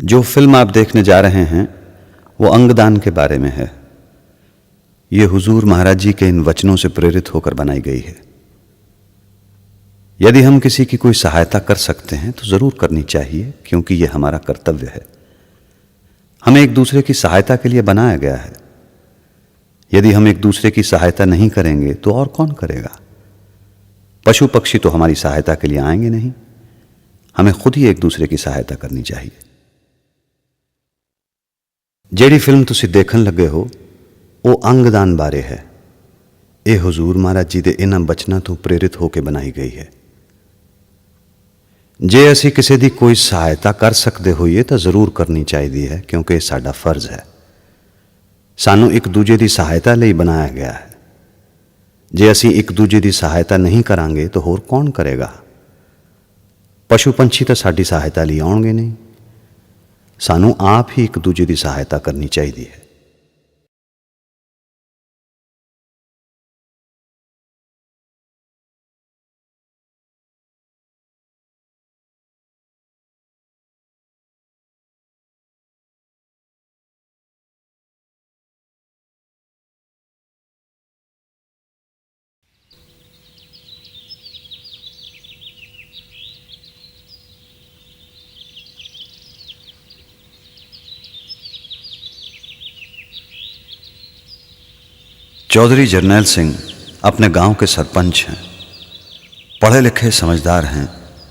जो फिल्म आप देखने जा रहे हैं वो अंगदान के बारे में है। ये हुजूर महाराज जी के इन वचनों से प्रेरित होकर बनाई गई है। यदि हम किसी की कोई सहायता कर सकते हैं तो जरूर करनी चाहिए, क्योंकि यह हमारा कर्तव्य है। हमें एक दूसरे की सहायता के लिए बनाया गया है। यदि हम एक दूसरे की सहायता नहीं करेंगे तो और कौन करेगा? पशु पक्षी तो हमारी सहायता के लिए आएंगे नहीं। हमें खुद ही एक दूसरे की सहायता करनी चाहिए। जेड़ी फिल्म तुसी देखन लगे हो वो अंगदान बारे है। ये हुजूर महाराज जी दे इन्हां बचनां तो प्रेरित होकर बनाई गई है। जे असी किसी दी कोई सहायता कर सकते होइए तो जरूर करनी चाहिए है, क्योंकि यह साडा फर्ज है। सानू एक दूजे की सहायता लिए बनाया गया है। जे असी एक दूजे की सहायता नहीं करांगे तो होर कौन करेगा? पशु पंछी तो साडी सहायता लिए आउणगे नहीं। सानू आप ही एक दूजे की सहायता करनी चाहिए है। चौधरी जरनैल सिंह अपने गांव के सरपंच हैं। पढ़े लिखे समझदार हैं,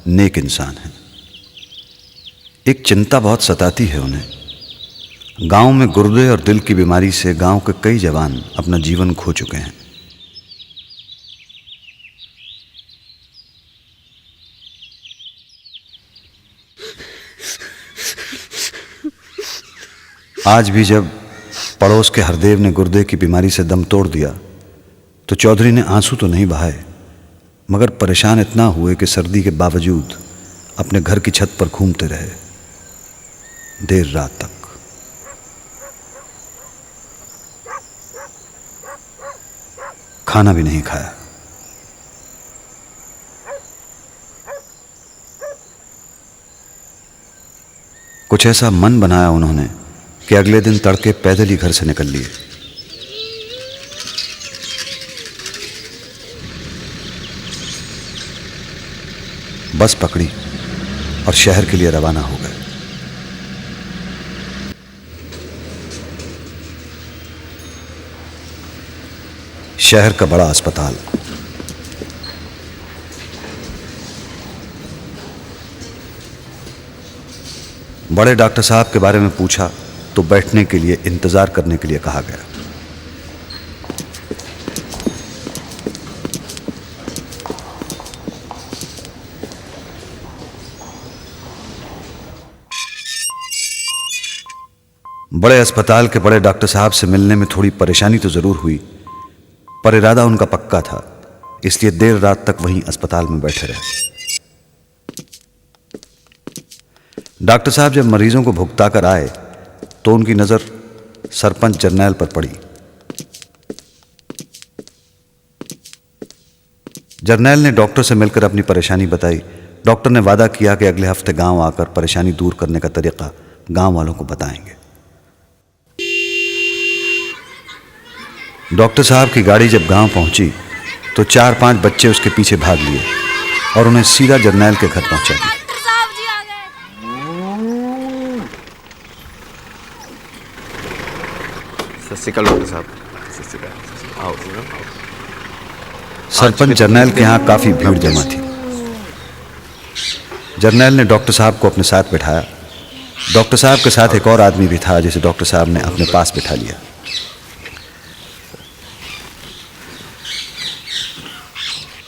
नेक इंसान हैं। एक चिंता बहुत सताती है उन्हें। गांव में गुर्दे और दिल की बीमारी से गांव के कई जवान अपना जीवन खो चुके हैं। आज भी जब पड़ोस के हरदेव ने गुर्दे की बीमारी से दम तोड़ दिया तो चौधरी ने आंसू तो नहीं बहाए, मगर परेशान इतना हुए कि सर्दी के बावजूद अपने घर की छत पर घूमते रहे देर रात तक। खाना भी नहीं खाया। कुछ ऐसा मन बनाया उन्होंने कि अगले दिन तड़के पैदल ही घर से निकल लिए। बस पकड़ी और शहर के लिए रवाना हो गए। शहर का बड़ा अस्पताल। बड़े डॉक्टर साहब के बारे में पूछा तो बैठने के लिए इंतजार करने के लिए कहा गया। बड़े अस्पताल के बड़े डॉक्टर साहब से मिलने में थोड़ी परेशानी तो जरूर हुई, पर इरादा उनका पक्का था, इसलिए देर रात तक वहीं अस्पताल में बैठे रहे। डॉक्टर साहब जब मरीजों को भुगता कर आए तो उनकी नजर सरपंच जरनैल पर पड़ी। जरनैल ने डॉक्टर से मिलकर अपनी परेशानी बताई। डॉक्टर ने वादा किया कि अगले हफ्ते गांव आकर परेशानी दूर करने का तरीका गांव वालों को बताएंगे। डॉक्टर साहब की गाड़ी जब गांव पहुंची तो 4-5 बच्चे उसके पीछे भाग लिए और उन्हें सीधा जरनैल के घर पहुंचा दिया। सरपंच जरनैल के यहाँ काफी भीड़ जमा थी। जरनैल ने डॉक्टर साहब को अपने साथ बिठाया। डॉक्टर साहब के साथ एक और आदमी भी था जिसे डॉक्टर साहब ने अपने पास बिठा लिया।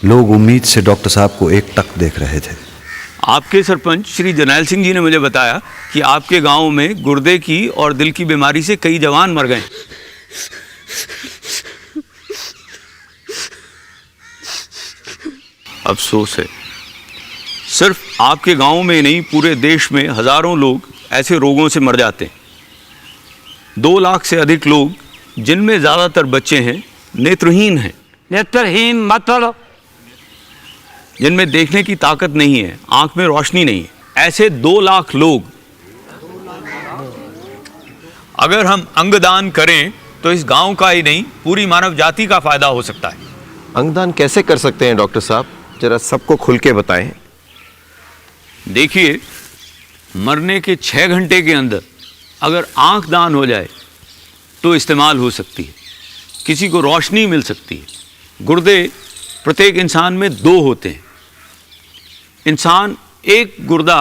लोग उम्मीद से डॉक्टर साहब को एकटक देख रहे थे। आपके सरपंच श्री जरनैल सिंह जी ने मुझे बताया कि आपके गांव में गुर्दे की और दिल की बीमारी से कई जवान मर गए। अफसोस है, सिर्फ आपके गांव में नहीं पूरे देश में हजारों लोग ऐसे रोगों से मर जाते हैं। 2 लाख से अधिक लोग, जिनमें ज्यादातर बच्चे हैं, नेत्रहीन हैं। नेत्रहीन मतलब जिनमें देखने की ताकत नहीं है, आंख में रोशनी नहीं है, ऐसे 2 लाख लोग अगर हम अंगदान करें तो इस गांव का ही नहीं पूरी मानव जाति का फायदा हो सकता है। अंगदान कैसे कर सकते हैं डॉक्टर साहब, जरा सबको खुल के बताएं। देखिए, मरने के 6 घंटे के अंदर अगर आंख दान हो जाए तो इस्तेमाल हो सकती है, किसी को रोशनी मिल सकती है। गुर्दे प्रत्येक इंसान में 2 होते हैं। इंसान एक गुर्दा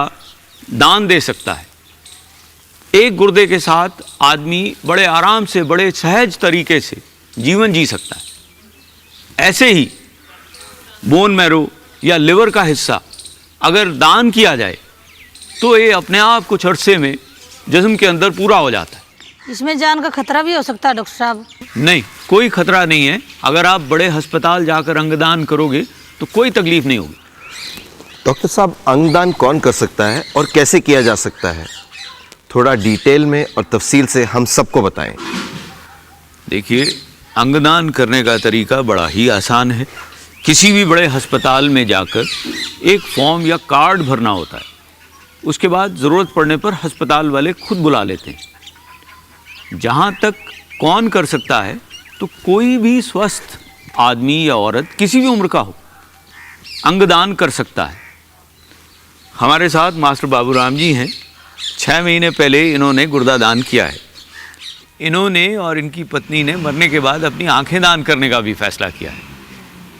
दान दे सकता है। एक गुर्दे के साथ आदमी बड़े आराम से, बड़े सहज तरीके से जीवन जी सकता है। ऐसे ही बोन मैरो या लिवर का हिस्सा अगर दान किया जाए तो ये अपने आप कुछ अरसे में जिस्म के अंदर पूरा हो जाता है। इसमें जान का खतरा भी हो सकता है डॉक्टर साहब? नहीं, कोई खतरा नहीं है। अगर आप बड़े अस्पताल जाकर अंगदान करोगे तो कोई तकलीफ नहीं होगी। डॉक्टर साहब, अंगदान कौन कर सकता है और कैसे किया जा सकता है? थोड़ा डिटेल में और तफसील से हम सबको बताएं। देखिए, अंगदान करने का तरीका बड़ा ही आसान है। किसी भी बड़े अस्पताल में जाकर एक फॉर्म या कार्ड भरना होता है। उसके बाद ज़रूरत पड़ने पर अस्पताल वाले खुद बुला लेते हैं। जहाँ तक कौन कर सकता है, तो कोई भी स्वस्थ आदमी या औरत किसी भी उम्र का हो अंगदान कर सकता है। हमारे साथ मास्टर बाबूराम जी हैं। 6 महीने पहले इन्होंने गुर्दा दान किया है। इन्होंने और इनकी पत्नी ने मरने के बाद अपनी आंखें दान करने का भी फैसला किया है।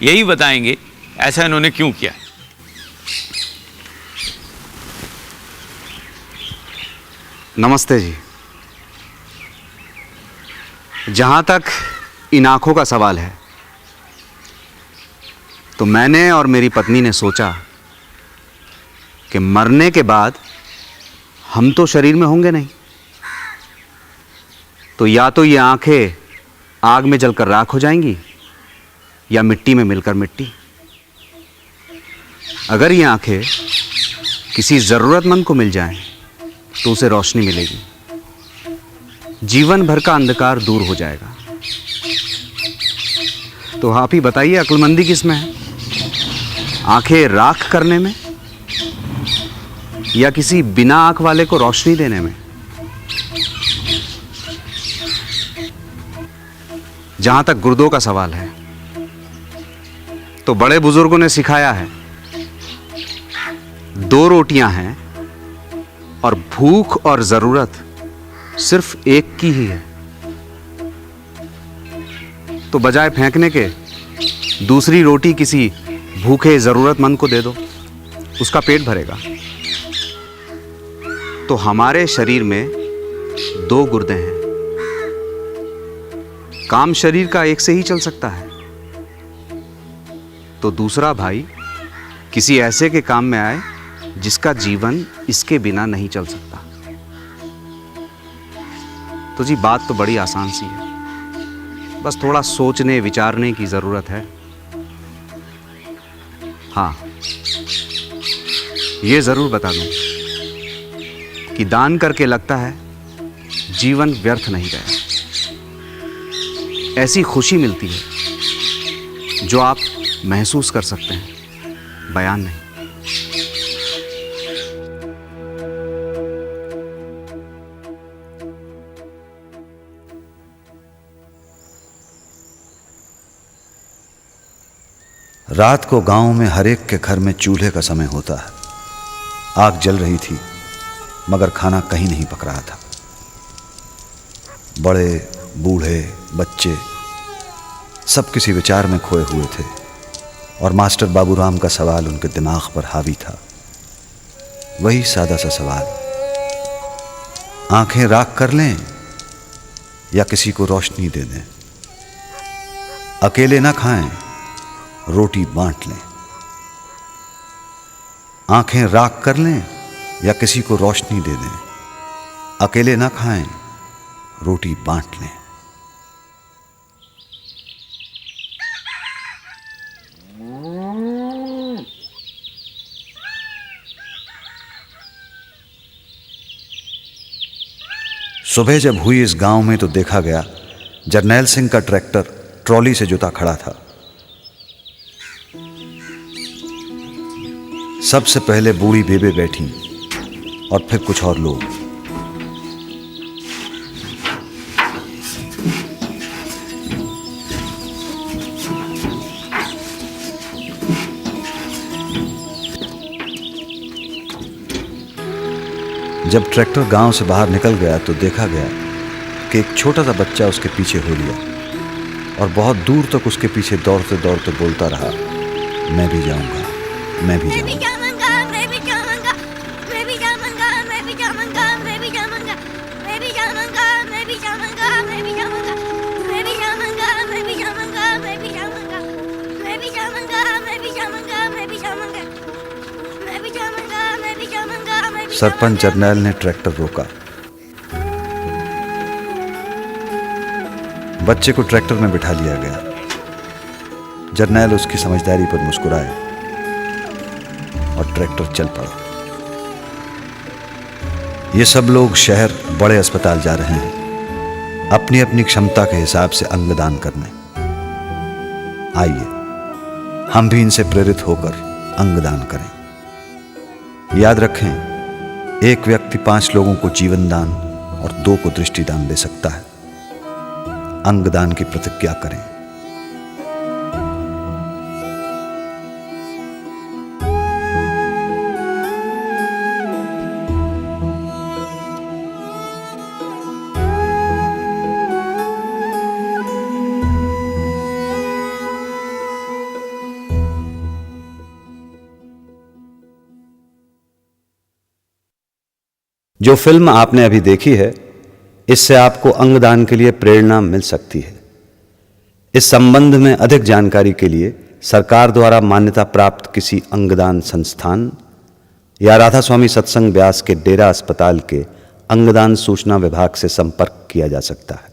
यही बताएंगे ऐसा इन्होंने क्यों किया है। नमस्ते जी। जहाँ तक इन आँखों का सवाल है, तो मैंने और मेरी पत्नी ने सोचा कि मरने के बाद हम तो शरीर में होंगे नहीं, तो या तो ये आँखें आग में जलकर राख हो जाएंगी या मिट्टी में मिलकर मिट्टी। अगर ये आँखें किसी ज़रूरतमंद को मिल जाएं, तो उसे रोशनी मिलेगी, जीवन भर का अंधकार दूर हो जाएगा। तो आप ही बताइए, अक्लमंदी किसमें है? आंखें राख करने में या किसी बिना आंख वाले को रोशनी देने में? जहां तक गुर्दों का सवाल है, तो बड़े बुजुर्गों ने सिखाया है 2 रोटियां हैं और भूख और जरूरत सिर्फ एक की ही है। तो बजाय फेंकने के दूसरी रोटी किसी भूखे जरूरतमंद को दे दो, उसका पेट भरेगा। तो हमारे शरीर में 2 गुर्दे हैं। काम शरीर का एक से ही चल सकता है, तो दूसरा भाई किसी ऐसे के काम में आए जिसका जीवन इसके बिना नहीं चल सकता। तो जी, बात तो बड़ी आसान सी है, बस थोड़ा सोचने विचारने की जरूरत है। हाँ, ये जरूर बता दूं कि दान करके लगता है जीवन व्यर्थ नहीं गया। ऐसी खुशी मिलती है जो आप महसूस कर सकते हैं, बयान नहीं। रात को गांव में हर एक के घर में चूल्हे का समय होता है। आग जल रही थी, मगर खाना कहीं नहीं पक रहा था। बड़े बूढ़े बच्चे सब किसी विचार में खोए हुए थे, और मास्टर बाबूराम का सवाल उनके दिमाग पर हावी था। वही सादा सा सवाल, आंखें राख कर लें या किसी को रोशनी दे दें? अकेले ना खाएं, रोटी बांट लें। आंखें राख कर लें या किसी को रोशनी दे दें? अकेले ना खाएं, रोटी बांट लें। सुबह जब हुई इस गांव में, तो देखा गया जरनैल सिंह का ट्रैक्टर ट्रॉली से जुता खड़ा था। सबसे पहले बूढ़ी बेबे बैठी और फिर कुछ और लोग। जब ट्रैक्टर गांव से बाहर निकल गया तो देखा गया कि एक छोटा सा बच्चा उसके पीछे हो लिया और बहुत दूर तक उसके पीछे दौड़ते दौड़ते बोलता रहा, मैं भी जाऊंगा, मैं भी जाऊंगा। सरपंच जरनैल ने ट्रैक्टर रोका। बच्चे को ट्रैक्टर में बिठा लिया गया। जरनैल उसकी समझदारी पर मुस्कुराए और ट्रैक्टर चल पड़ा। ये सब लोग शहर बड़े अस्पताल जा रहे हैं अपनी अपनी क्षमता के हिसाब से अंगदान करने। आइए हम भी इनसे प्रेरित होकर अंगदान करें। याद रखें, एक व्यक्ति 5 लोगों को जीवन दान और 2 को दृष्टिदान दे सकता है। अंगदान की प्रतिज्ञा करें। जो फिल्म आपने अभी देखी है, इससे आपको अंगदान के लिए प्रेरणा मिल सकती है। इस संबंध में अधिक जानकारी के लिए सरकार द्वारा मान्यता प्राप्त किसी अंगदान संस्थान या राधा स्वामी सत्संग ब्यास के डेरा अस्पताल के अंगदान सूचना विभाग से संपर्क किया जा सकता है।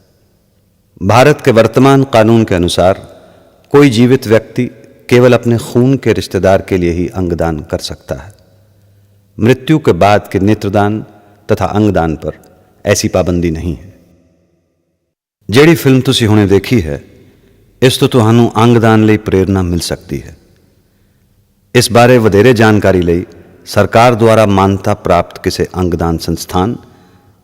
भारत के वर्तमान कानून के अनुसार कोई जीवित व्यक्ति केवल अपने खून के रिश्तेदार के लिए ही अंगदान कर सकता है। मृत्यु के बाद के नेत्रदान तथा अंगदान पर ऐसी पाबंदी नहीं है। ਜਿਹੜੀ ਫਿਲਮ ਤੁਸੀਂ ਹੁਣੇ ਦੇਖੀ ਹੈ, ਇਸ ਤੋਂ ਤੁਹਾਨੂੰ ਅੰਗਦਾਨ ਲਈ ਪ੍ਰੇਰਣਾ ਮਿਲ ਸਕਦੀ ਹੈ। ਇਸ ਬਾਰੇ ਵਧੇਰੇ ਜਾਣਕਾਰੀ ਲਈ ਸਰਕਾਰ ਦੁਆਰਾ ਮਾਨਤਾ ਪ੍ਰਾਪਤ ਕਿਸੇ ਅੰਗਦਾਨ ਸੰਸਥਾਨ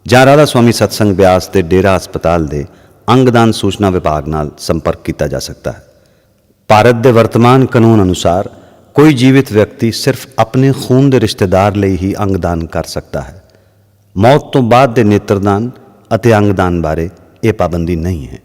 ਜਾਂ ਰਾਧਾ ਸਵਾਮੀ ਸਤਸੰਗ ਬਿਆਸ ਦੇ ਡੇਰਾ ਹਸਪਤਾਲ ਦੇ ਅੰਗਦਾਨ ਸੂਚਨਾ ਵਿਭਾਗ ਨਾਲ ਸੰਪਰਕ ਕੀਤਾ ਜਾ ਸਕਦਾ ਹੈ। ਭਾਰਤ ਦੇ ਵਰਤਮਾਨ ਕਾਨੂੰਨ ਅਨੁਸਾਰ ਕੋਈ ਜੀਵਿਤ ਵਿਅਕਤੀ ਸਿਰਫ ਆਪਣੇ ਖੂਨ ਦੇ ਰਿਸ਼ਤੇਦਾਰ ਲਈ ਹੀ ਅੰਗਦਾਨ ਕਰ ਸਕਦਾ ਹੈ। मौत तो बाद दे नेत्रदान अते अंगदान बारे ये पाबंदी नहीं है।